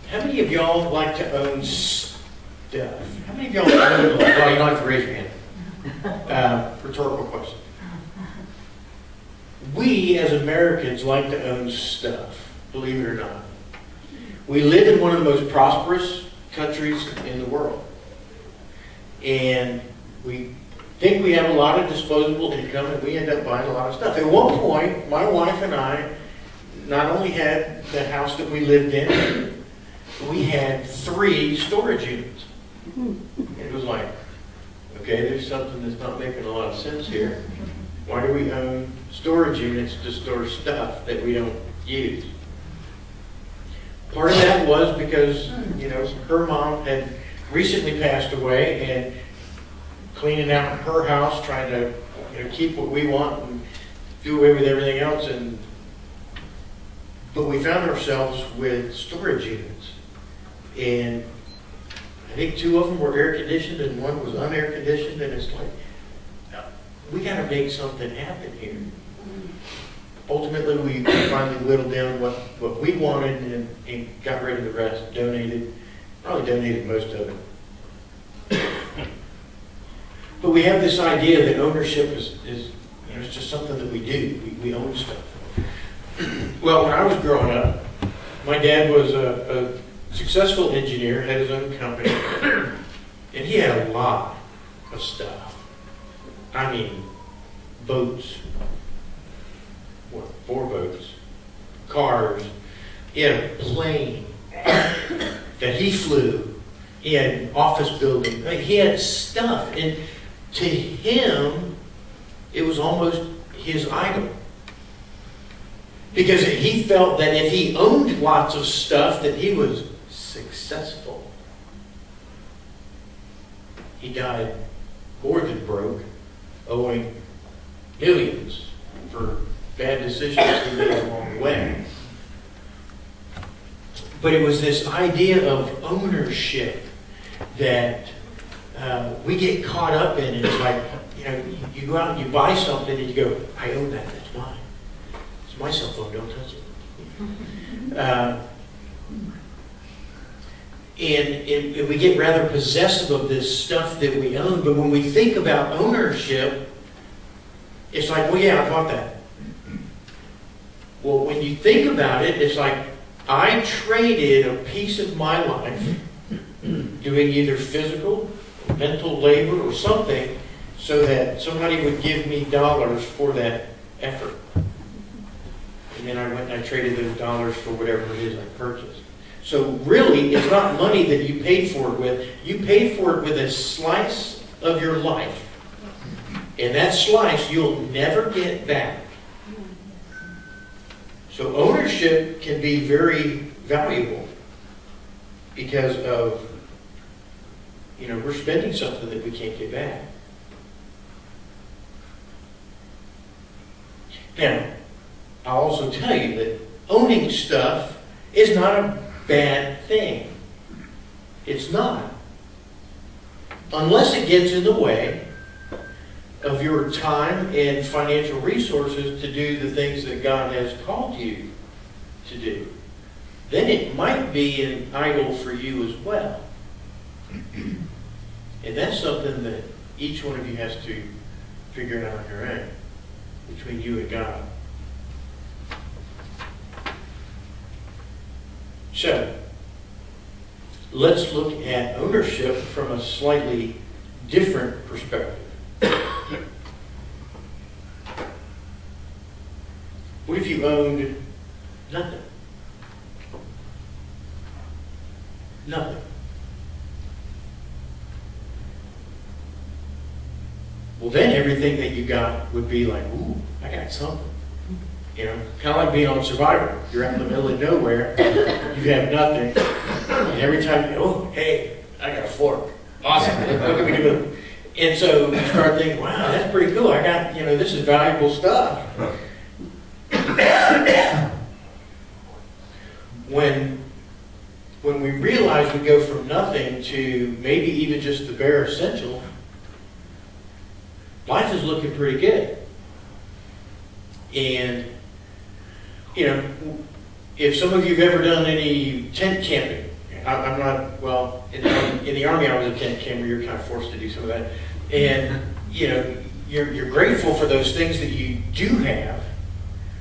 How many of y'all like to own stuff? How many of y'all own, well, you don't have to raise your hand. Rhetorical question. We as Americans like to own stuff, believe it or not. We live in one of the most prosperous countries in the world. And we think we have a lot of disposable income, and we end up buying a lot of stuff. At one point, my wife and I not only had the house that we lived in, we had 3 storage units. It was like, okay, there's something that's not making a lot of sense here. Why do we own storage units to store stuff that we don't use? Part of that was because, you know, her mom had recently passed away, and cleaning out her house, trying to, you know, keep what we want and do away with everything else. But we found ourselves with storage units, and I think 2 of them were air conditioned and 1 was unair conditioned, and it's like, we got to make something happen here. Ultimately, we finally whittled down what we wanted and got rid of the rest, probably donated most of it. But we have this idea that ownership is you know, it's just something that we do. We own stuff. Well, when I was growing up, my dad was a successful engineer, had his own company, and he had a lot of stuff. I mean, boats, 4 boats, cars. He had a plane that he flew. He had an office building. He had stuff, and to him, it was almost his idol. Because he felt that if he owned lots of stuff, that he was successful. He died more than broke, owing millions for bad decisions he made along the way. But it was this idea of ownership that we get caught up in. It's like, you know, you go out and you buy something and you go, I own that, that's mine. It's my cell phone, don't touch it. And we get rather possessive of this stuff that we own, but when we think about ownership, it's like, well, yeah, I bought that. Well, when you think about it, it's like, I traded a piece of my life doing either physical, or mental labor, or something, so that somebody would give me dollars for that effort. And then I went and I traded those dollars for whatever it is I purchased. So really, it's not money that you paid for it with. You paid for it with a slice of your life. And that slice you'll never get back. So ownership can be very valuable because of, you know, we're spending something that we can't get back. Now, I'll also tell you that owning stuff is not a bad thing. It's not. Unless it gets in the way of your time and financial resources to do the things that God has called you to do. Then it might be an idol for you as well. And that's something that each one of you has to figure out on your own, between you and God. So, let's look at ownership from a slightly different perspective. What if you owned nothing? Nothing. Well, then everything that you got would be like, ooh, I got something. You know, kind of like being on Survivor. You're out in the middle of nowhere, you have nothing, and every time you go, oh, hey, I got a fork. Awesome. What can we do with it? And so you start thinking, wow, that's pretty cool. I got, you know, this is valuable stuff. When we realize we go from nothing to maybe even just the bare essential, life is looking pretty good. And, you know, if some of you have ever done any tent camping, I'm not, well, in the Army I was a tent camper, you're kind of forced to do some of that. And, you know, you're grateful for those things that you do have,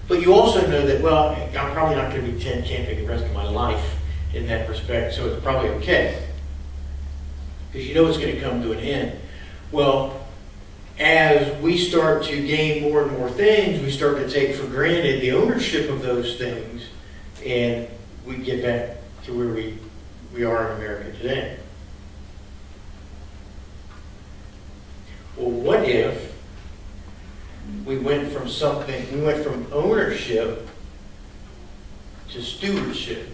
but you also know that, well, I'm probably not going to be tent camping the rest of my life in that respect, so it's probably okay. Because you know it's going to come to an end. Well, as we start to gain more and more things, we start to take for granted the ownership of those things, and we get back to where we are in America today. Well, what if we went from ownership to stewardship?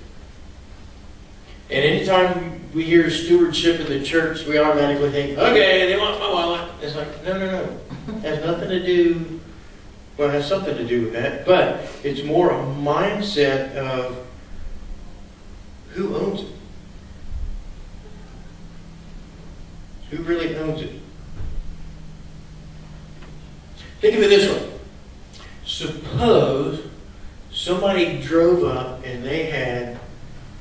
And anytime we hear stewardship in the church, we automatically think, okay, they want my wallet. It's like, no. It has nothing to do, well, it has something to do with that, but it's more a mindset of who owns it. Who really owns it? Think of it this way. Suppose somebody drove up and they had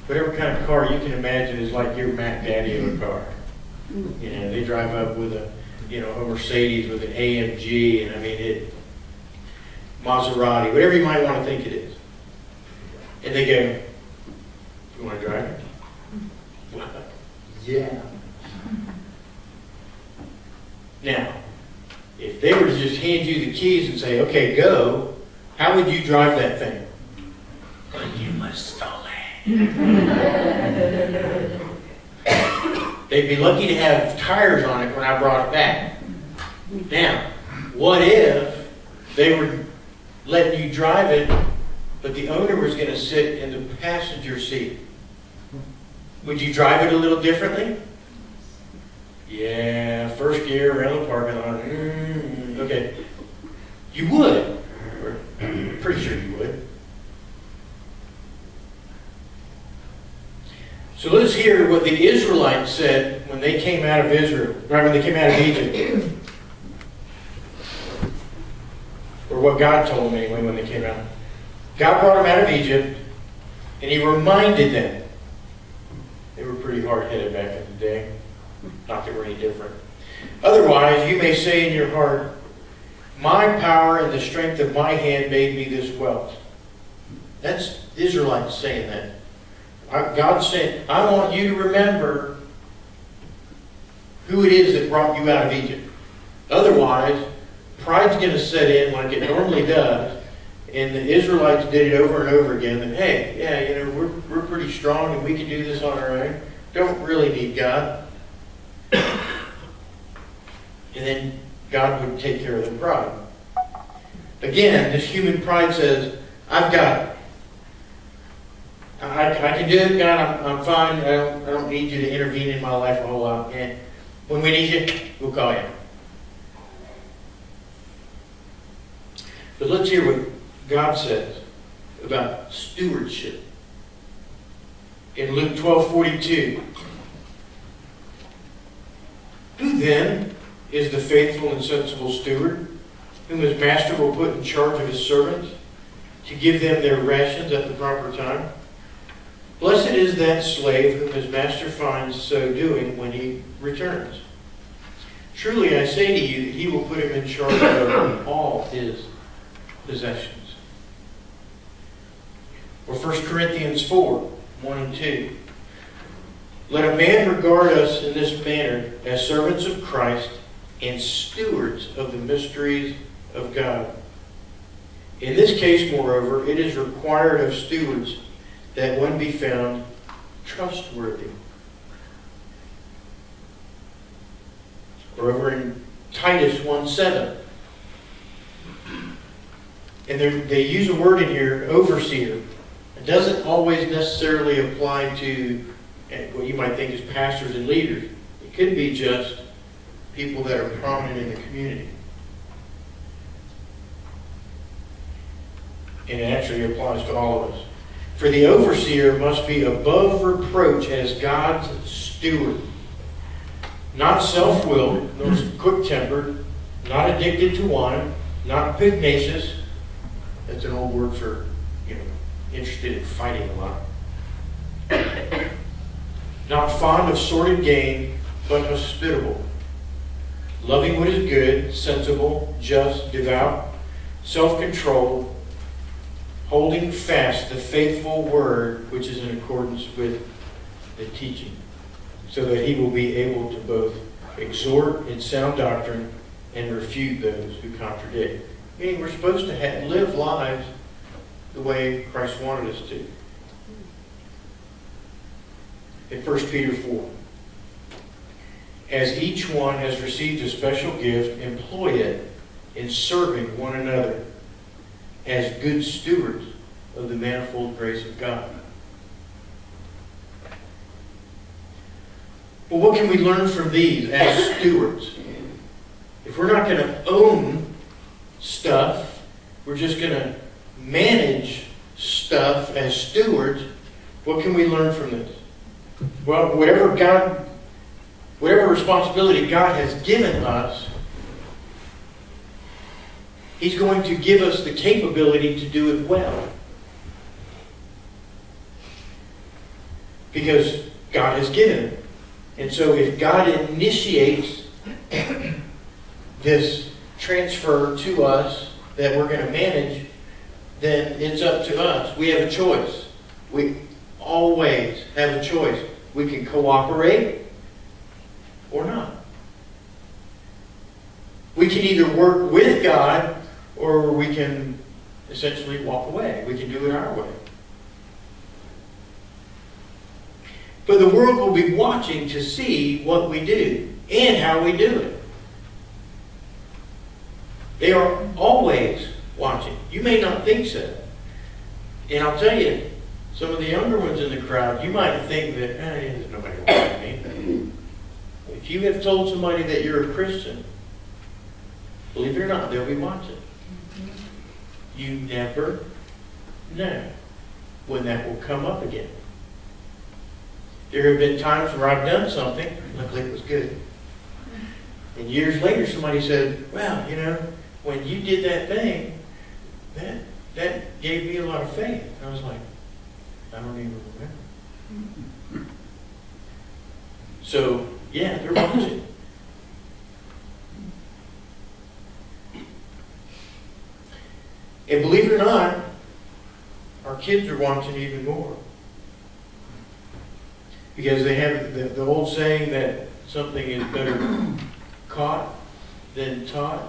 whatever kind of car you can imagine is like your Mac Daddy of a car. You know, they drive up with a Mercedes with an AMG, and I mean Maserati, whatever you might want to think it is. And they go, "You want to drive it?" Well, yeah. Now, if they were to just hand you the keys and say, "Okay, go," how would you drive that thing? Well, you must stall it. They'd be lucky to have tires on it when I brought it back. Now, what if they were letting you drive it, but the owner was going to sit in the passenger seat? Would you drive it a little differently? Yeah, first gear around the parking lot. Okay. You would. I'm pretty sure you would. So let's hear what the Israelites said when they came out of Israel, right, when they came out of Egypt. Or what God told them anyway when they came out. God brought them out of Egypt, and He reminded them. They were pretty hard-headed back in the day. Not that we're any different. Otherwise, you may say in your heart, "My power and the strength of my hand made me this wealth." That's Israelites saying that. God's saying, I want you to remember who it is that brought you out of Egypt. Otherwise, pride's going to set in like it normally does. And the Israelites did it over and over again. That, hey, yeah, we're pretty strong and we can do this on our own. Don't really need God. And then God would take care of the pride. Again, this human pride says, I've got it. I can do it, God. I'm fine. I don't need you to intervene in my life a whole lot. And when we need you, we'll call you. But let's hear what God says about stewardship. In Luke 12:42. Who then is the faithful and sensible steward, whom his master will put in charge of his servants, to give them their rations at the proper time? Blessed is that slave whom his master finds so doing when he returns. Truly I say to you that he will put him in charge of all his possessions. Or 1 Corinthians 4:1 and 2. Let a man regard us in this manner as servants of Christ and stewards of the mysteries of God. In this case, moreover, it is required of stewards that one be found trustworthy. Or over in Titus 1:7. And they use a word in here, overseer. It doesn't always necessarily apply to what you might think is pastors and leaders. It could be just people that are prominent in the community. And it actually applies to all of us. For the overseer must be above reproach as God's steward, not self-willed, nor quick-tempered, not addicted to wine, not pugnacious. That's an old word for, interested in fighting a lot. Not fond of sordid gain, but hospitable. Loving what is good, sensible, just, devout, self-controlled, holding fast the faithful word which is in accordance with the teaching, so that he will be able to both exhort in sound doctrine and refute those who contradict. Meaning we're supposed to live lives the way Christ wanted us to. In 1 Peter 4, as each one has received a special gift, employ it in serving one another as good stewards of the manifold grace of God. Well, what can we learn from these as stewards? If we're not going to own stuff, we're just going to manage stuff as stewards, what can we learn from this? Well, whatever responsibility God has given us, He's going to give us the capability to do it well. Because God has given it. And so if God initiates this transfer to us that we're going to manage, then it's up to us. We have a choice. We always have a choice. We can cooperate or not. We can either work with God or we can essentially walk away. We can do it our way. But the world will be watching to see what we do and how we do it. They are always watching. You may not think so. And I'll tell you, some of the younger ones in the crowd, you might think that, there's nobody watching me. If you have told somebody that you're a Christian, believe it or not, they'll be watching. You never know when that will come up again. There have been times where I've done something, luckily it was good. And years later somebody said, well, when you did that thing, that gave me a lot of faith. And I was like, I don't even remember. So, yeah, they're watching. And believe it or not, our kids are watching even more. Because they have the old saying that something is better caught than taught.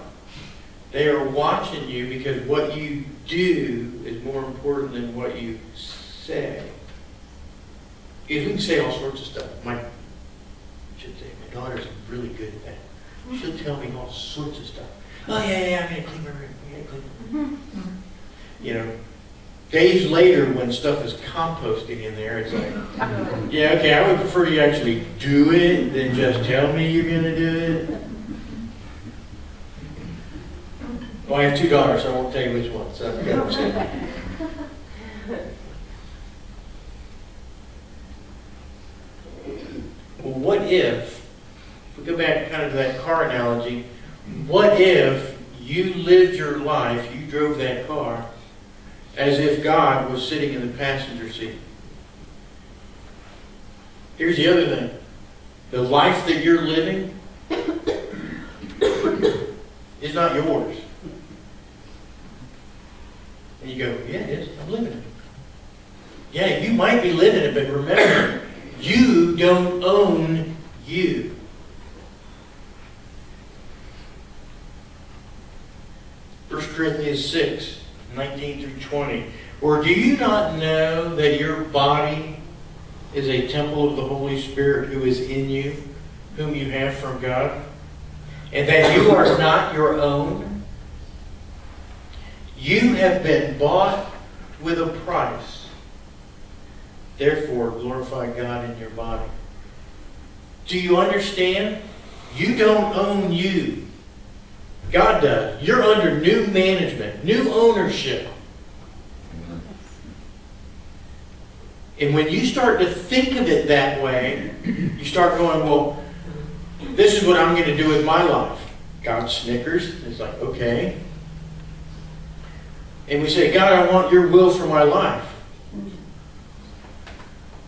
They are watching you because what you do is more important than what you say. Because we can say all sorts of stuff. My daughter's really good at that. She'll tell me all sorts of stuff. Oh, yeah, I'm going to clean my room. I'm going to clean my room. Days later, when stuff is composting in there, it's like, yeah, okay, I would prefer you actually do it than just tell me you're going to do it. Well, I have 2 daughters, so I won't tell you which one. So you know what I'm saying. Well, what if we go back kind of to that car analogy, what if you lived your life, you drove that car, as if God was sitting in the passenger seat? Here's the other thing. The life that you're living is not yours. And you go, yeah, it is. I'm living it. Yeah, you might be living it, but remember, you don't own you. First Corinthians 6, 19 through 20. Or do you not know that your body is a temple of the Holy Spirit who is in you, whom you have from God, and that you are not your own? You have been bought with a price. Therefore, glorify God in your body. Do you understand? You don't own you. God does. You're under new management, new ownership. And when you start to think of it that way, you start going, well, this is what I'm going to do with my life. God snickers. It's like, okay. And we say, God, I want your will for my life.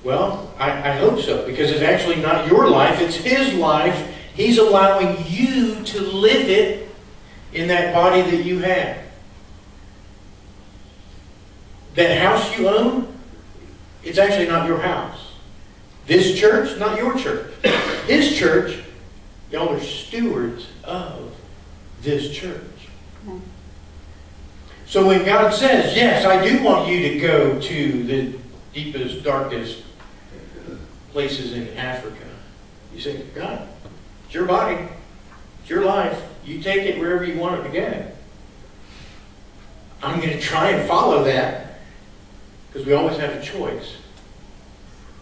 Well, I hope so, because it's actually not your life, it's His life. He's allowing you to live it in that body that you have. That house you own, it's actually not your house. This church, not your church. His church, y'all are stewards of this church. So when God says, yes, I do want you to go to the deepest, darkest places in Africa, you say, God, it's your body, it's your life. You take it wherever you want it to go. I'm going to try and follow that, because we always have a choice.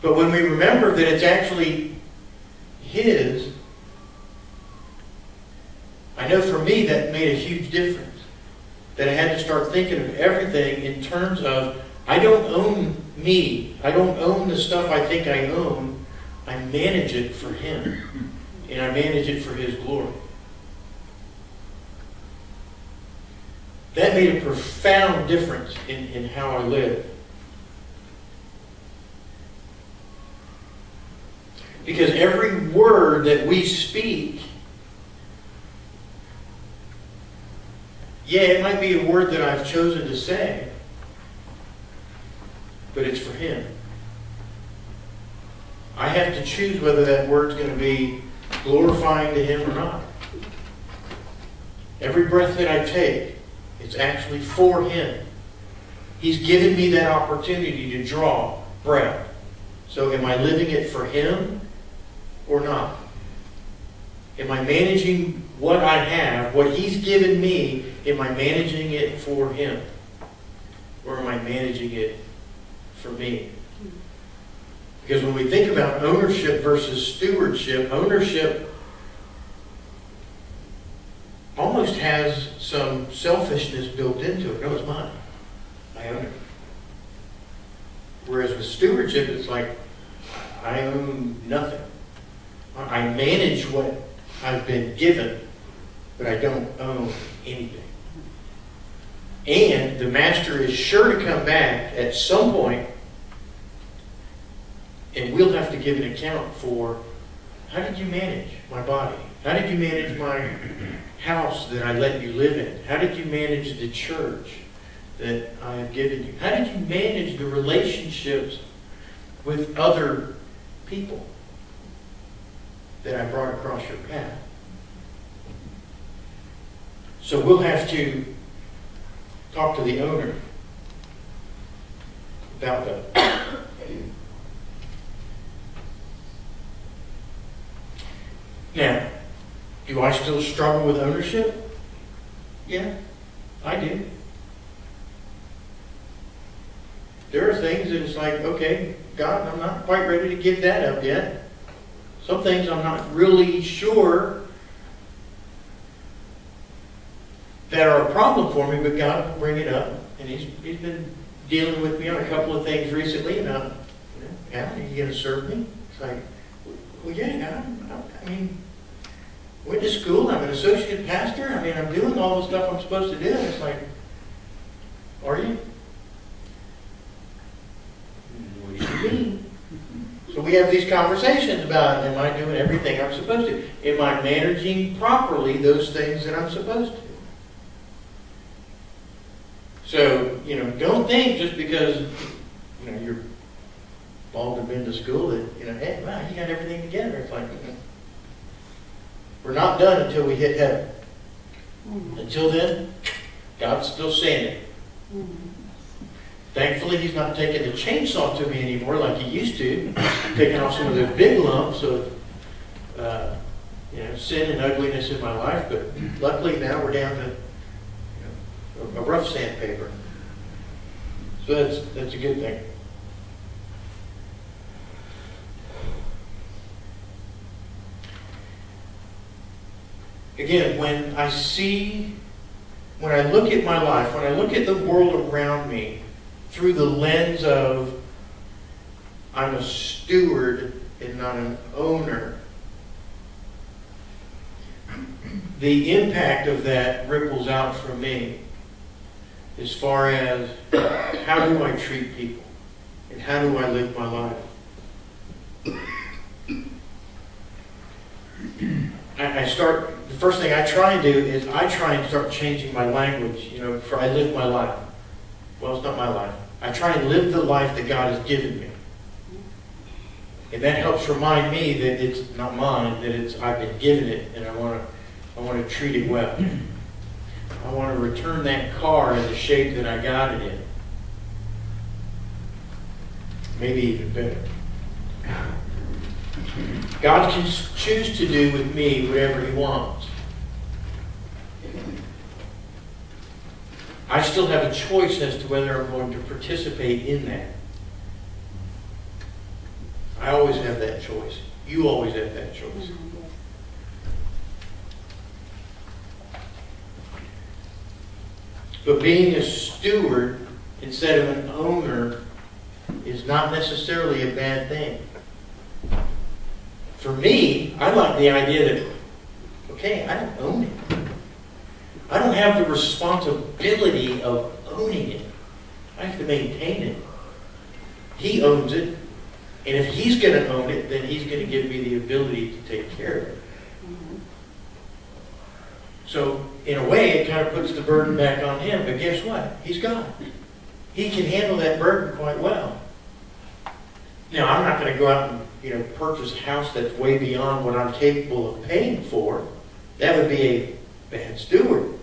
But when we remember that it's actually His, I know for me that made a huge difference. That I had to start thinking of everything in terms of, I don't own me. I don't own the stuff I think I own. I manage it for Him. And I manage it for His glory. That made a profound difference in how I live. Because every word that we speak, yeah, it might be a word that I've chosen to say, but it's for Him. I have to choose whether that word's going to be glorifying to Him or not. Every breath that I take, it's actually for Him. He's given me that opportunity to draw breath. So am I living it for Him or not? Am I managing what I have, what He's given me, am I managing it for Him? Or am I managing it for me? Because when we think about ownership versus stewardship, ownership almost has some selfishness built into it. No, it's mine. I own it. Whereas with stewardship, it's like, I own nothing. I manage what I've been given, but I don't own anything. And the master is sure to come back at some point, and we'll have to give an account for, how did you manage my body? How did you manage my house that I let you live in? How did you manage the church that I have given you? How did you manage the relationships with other people that I brought across your path? So we'll have to talk to the owner about that. Now, do I still struggle with ownership? Yeah, I do. There are things that it's like, okay, God, I'm not quite ready to give that up yet. Some things I'm not really sure that are a problem for me, but God will bring it up. And He's been dealing with me on a couple of things recently about, Alan, are you going to serve me? It's like, well, yeah, God, I mean, went to school, I'm an associate pastor, I mean, I'm doing all the stuff I'm supposed to do. And it's like, are you? What do you mean? So we have these conversations about, am I doing everything I'm supposed to? Am I managing properly those things that I'm supposed to? So, don't think just because, you're involved and been to school that, hey, wow, you got everything together. It's like, we're not done until we hit heaven. Until then, God's still saying it. Thankfully, He's not taking the chainsaw to me anymore like He used to, taking off some of those big lumps of sin and ugliness in my life. But luckily now we're down to a rough sandpaper. So that's a good thing. Again, when I look at my life, when I look at the world around me through the lens of I'm a steward and not an owner, the impact of that ripples out from me as far as how do I treat people? And how do I live my life? The first thing I try and do is I try and start changing my language, for I live my life. Well, it's not my life. I try and live the life that God has given me. And that helps remind me that it's not mine, that I've been given it, and I want to treat it well. I want to return that car in the shape that I got it in. Maybe even better. God can choose to do with me whatever He wants. I still have a choice as to whether I'm going to participate in that. I always have that choice. You always have that choice. But being a steward instead of an owner is not necessarily a bad thing. For me, I like the idea that, okay, I don't own it. I don't have the responsibility of owning it. I have to maintain it. He owns it. And if He's going to own it, then He's going to give me the ability to take care of it. So, in a way, it kind of puts the burden back on Him. But guess what? He's God. He can handle that burden quite well. Now, I'm not going to go out and purchase a house that's way beyond what I'm capable of paying for. That would be a bad steward.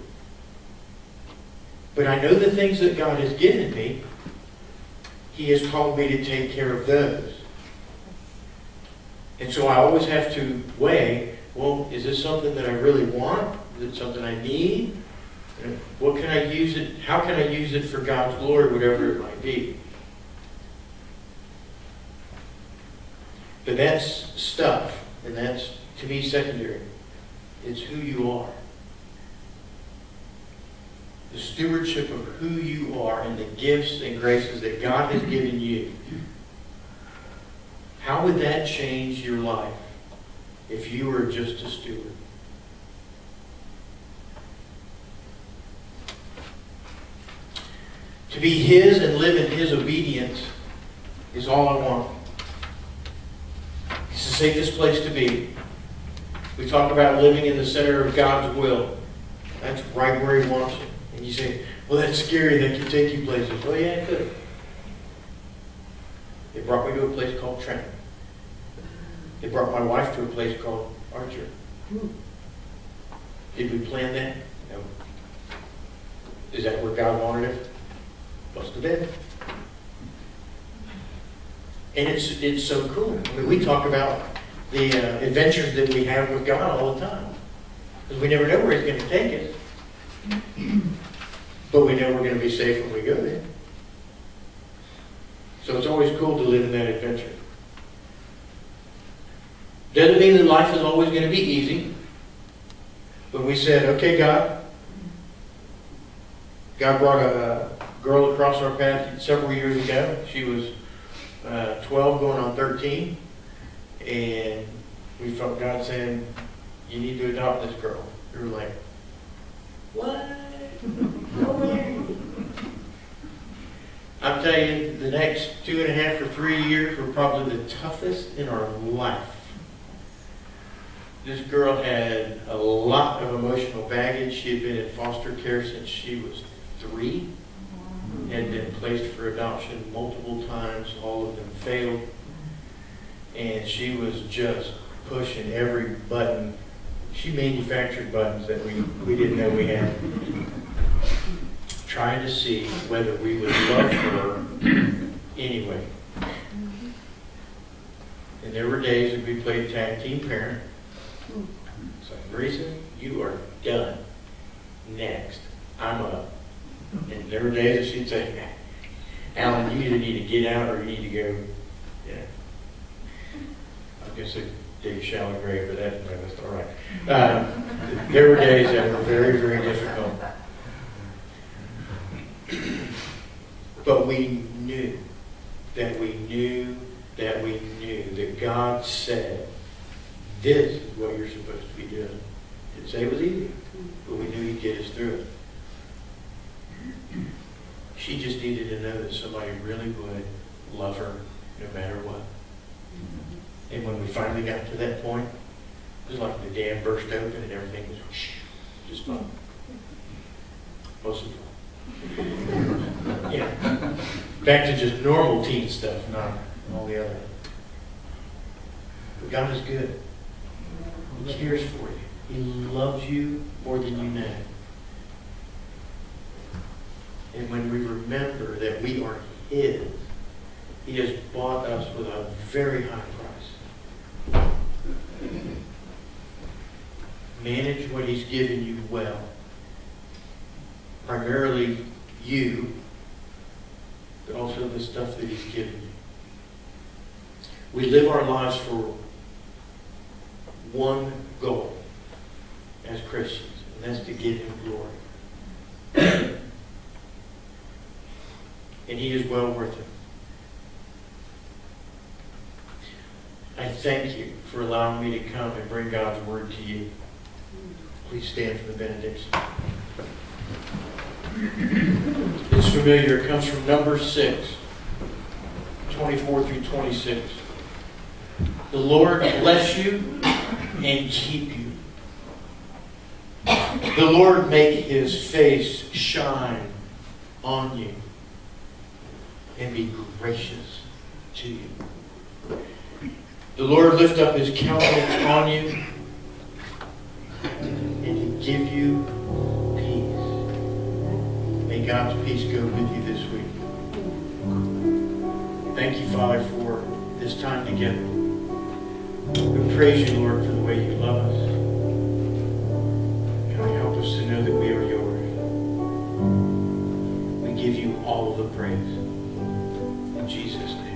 But I know the things that God has given me. He has called me to take care of those. And so I always have to weigh, well, is this something that I really want? Is it something I need? What can I use it? How can I use it for God's glory, whatever it might be? But that's stuff, and that's, to me, secondary. It's who you are. The stewardship of who you are and the gifts and graces that God has given you. How would that change your life if you were just a steward? To be His and live in His obedience is all I want. It's the safest place to be. We talk about living in the center of God's will. That's right where He wants you. And you say, well, that's scary. That could take you places. Well, yeah, it could. They brought me to a place called Trenton. They brought my wife to a place called Archer. Did we plan that? No. Is that where God wanted it? Must have been. And it's so cool. I mean, we talk about the adventures that we have with God all the time. Because we never know where He's going to take us. But we know we're going to be safe when we go there. So it's always cool to live in that adventure. Doesn't mean that life is always going to be easy. But we said, okay, God brought a girl across our path several years ago. She was 12 going on 13. And we felt God saying, you need to adopt this girl. We were like, what? No way. I'm telling you, the next 2.5 or 3 years were probably the toughest in our life. This girl had a lot of emotional baggage. She had been in foster care since she was 3. Had been placed for adoption multiple times. All of them failed. And she was just pushing every button. She manufactured buttons that we didn't know we had. Trying to see whether we would love her anyway. And there were days that we played tag team parent. So, Marisa, you are done. Next, I'm up. And there were days that she'd say, Alan, you either need to get out or you need to go. Yeah. I was going to say dig a shallow grave, but that's all right. There were days that were very, very difficult. But we knew that God said, this is what you're supposed to be doing. Didn't say it was easy, but we knew He'd get us through it. She just needed to know that somebody really would love her no matter what. And when we finally got to that point, it was like the dam burst open and everything was just fun. Mostly fun. Yeah. Back to just normal teen stuff, not all the other. But God is good. He cares for you. He loves you more than you know. And when we remember that we are His, He has bought us with a very high price. Manage what He's given you well. Primarily you, but also the stuff that He's given you. We live our lives for one goal as Christians, and that's to give Him glory. And He is well worth it. I thank you for allowing me to come and bring God's Word to you. Please stand for the benediction. It's familiar. It comes from Numbers 6, 24 through 26. The Lord bless you and keep you. The Lord make His face shine on you and be gracious to you. The Lord lift up His countenance on you and He give you peace. May God's peace go with you this week. Thank you, Father, for this time together. We praise you, Lord, for the way you love us. God, help us to know that we are yours. We give you all of the praise. In Jesus' name.